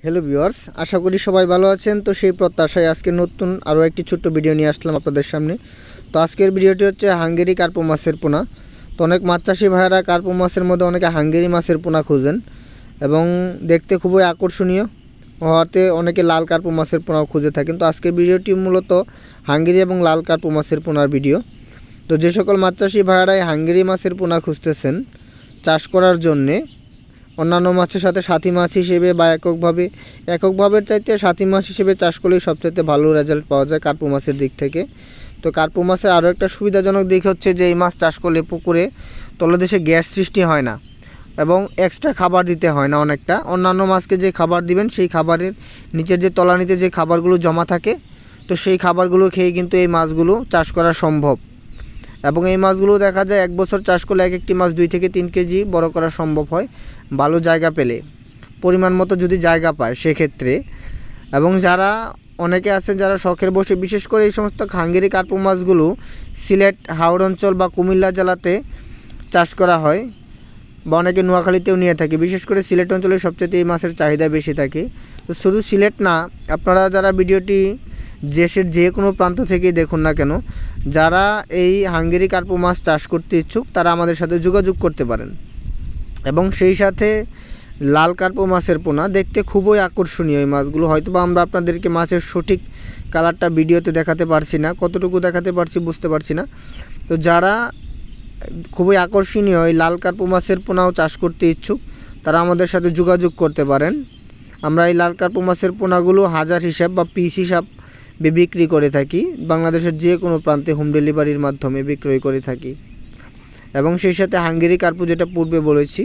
Hello viewers, আশা করি সবাই ভালো আছেন। তো সেই প্রত্যাশায় আজকে নতুন আরও একটি ছোট্ট ভিডিও নিয়ে আসলাম আপনাদের সামনে। তো আজকের ভিডিওটি হচ্ছে হাঙ্গেরি কার্পো মাছের পোনা। তো অনেক মাছ চাষি ভাইয়েরা কার্পো মাছের মধ্যে অনেকে হাঙ্গেরি মাছের পোনা খুঁজেন এবং দেখতে খুবই আকর্ষণীয় হওয়াতে অনেকে লাল কার্পো মাছের পোনাও খুঁজে থাকেন। তো আজকের ভিডিওটি মূলত হাঙ্গেরি এবং লাল কার্পো মাছের পোনার ভিডিও। তো যে সকল মাছ চাষি ভাইয়েরা হাঙ্গেরি মাছের পোনা খুঁজতেছেন চাষ করার জন্যে, অন্যান্য মাছের সাথে সাথী মাছ হিসেবে বা এককভাবের চাইতে সাথী মাছ হিসেবে চাষ করলেই সবচেয়ে ভালো রেজাল্ট পাওয়া যায় কার্পো মাছের দিক থেকে। তো কার্পো মাছের আরও একটা সুবিধাজনক দিক হচ্ছে যে এই মাছ চাষ করলে পুকুরে তলদেশে গ্যাস সৃষ্টি হয় না এবং এক্সট্রা খাবার দিতে হয় না অনেকটা। অন্যান্য মাছকে যে খাবার দিবেন সেই খাবারের নিচের যে তলানিতে যে খাবারগুলো জমা থাকে, তো সেই খাবারগুলো খেয়ে কিন্তু এই মাছগুলো চাষ করা সম্ভব। এবং এই মাছগুলো দেখা যায় এক বছর চাষ করলে এক একটি মাছ 2 থেকে 3 কেজি বড় করা সম্ভব হয়, ভালো জায়গা পেলে, পরিমাণ মতো যদি জায়গা পায় সেক্ষেত্রে। এবং যারা অনেকে আছেন যারা শখের বসে, বিশেষ করে এই সমস্ত হাঙ্গেরি কার্পো মাছগুলো সিলেট, হাওড় অঞ্চল বা কুমিল্লা জেলাতে চাষ করা হয় বা অনেকে নোয়াখালীতেও নিয়ে থাকে। বিশেষ করে সিলেট অঞ্চলে সবচেয়ে এই মাছের চাহিদা বেশি থাকে। তো শুধু সিলেট না, আপনারা যারা ভিডিওটি দেশের যে কোনো প্রান্ত থেকেই দেখুন না কেন, যারা এই হাঙ্গেরি কার্পো মাছ চাষ করতে ইচ্ছুক তারা আমাদের সাথে যোগাযোগ করতে পারেন। এবং সেই সাথে লাল কার্পো মাছের পোনা দেখতে খুবই আকর্ষণীয়। এই মাছগুলো হয়তো বা আমরা আপনাদেরকে মাছের সঠিক কালারটা ভিডিওতে দেখাতে পারছি না, কতটুকু দেখাতে পারছি বুঝতে পারছি না। তো যারা খুবই আকর্ষণীয় এই লাল কার্পো মাছের পোনাও চাষ করতে ইচ্ছুক তারা আমাদের সাথে যোগাযোগ করতে পারেন। আমরা এই লাল কার্পো মাছের পোনাগুলো হাজার হিসাব বা পিস হিসাব বিক্রি করে থাকি, বাংলাদেশের যে কোনো প্রান্তে হোম ডেলিভারির মাধ্যমে বিক্রয় করে থাকি। এবং সেই সাথে হাঙ্গেরি কার্পো, যেটা পূর্বে বলেছি,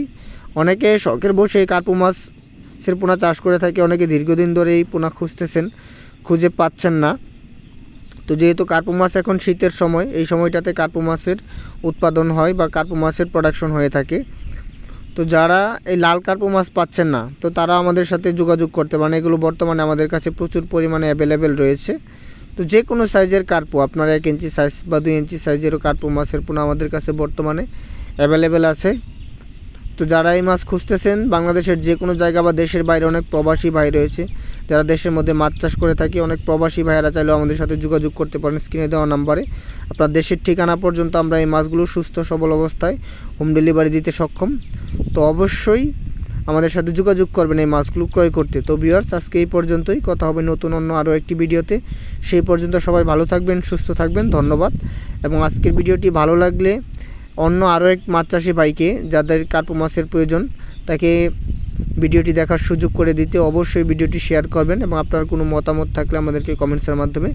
অনেকে শখের বসে এই কার্পো মাছের পোনা চাষ করে থাকে। অনেকে দীর্ঘদিন ধরে এই পোনা খুঁজতেছেন, খুঁজে পাচ্ছেন না। তো যেহেতু কার্পো মাছ এখন শীতের সময়, এই সময়টাতে কার্পো মাছের উৎপাদন হয় বা কার্পো মাছের প্রোডাকশন হয়ে থাকে। তো যারা এই লাল কার্পো মাছ পাচ্ছেন না, তো তারা আমাদের সাথে যোগাযোগ করতে পারেন। এগুলো বর্তমানে আমাদের কাছে প্রচুর পরিমাণে অ্যাভেলেবেল রয়েছে। তো যে কোনো সাইজের কার্পো, আপনার 1 ইঞ্চি সাইজ বা 2 ইঞ্চি সাইজেরও কার্পো মাছের পোনা আমাদের কাছে বর্তমানে অ্যাভেলেবেল আছে। তো যারা এই মাছ খুঁজতেছেন, বাংলাদেশের যে কোনো জায়গা বা দেশের বাইরে অনেক প্রবাসী ভাই রয়েছে যারা দেশের মধ্যে মাছ চাষ করে থাকে, অনেক প্রবাসী ভাইয়েরা চাইলেও আমাদের সাথে যোগাযোগ করতে পারেন স্ক্রিনে দেওয়া নাম্বারে। আপনার দেশের ঠিকানা পর্যন্ত আমরা এই মাছগুলো সুস্থ সবল অবস্থায় হোম ডেলিভারি দিতে সক্ষম। তো অবশ্যই আমাদের সাথে যোগাযোগ করবেন এই মাছগুলো ক্রয় করতে। তো ভিউয়ার্স, আজকে এই পর্যন্তই, কথা হবে নতুন অন্য আরও একটি ভিডিওতে। সেই পর্যন্ত সবাই ভালো থাকবেন, সুস্থ থাকবেন, ধন্যবাদ। এবং আজকের ভিডিওটি ভালো লাগলে অন্য আরও এক মাছ চাষি ভাইকে যাদের কার্পো মাছের প্রয়োজন তাকে ভিডিওটি দেখার সুযোগ করে দিতে অবশ্যই ভিডিওটি শেয়ার করবেন এবং আপনার কোনো মতামত থাকলে আমাদেরকে কমেন্টসের মাধ্যমে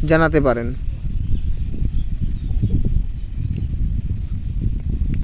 জানাতে পারেন।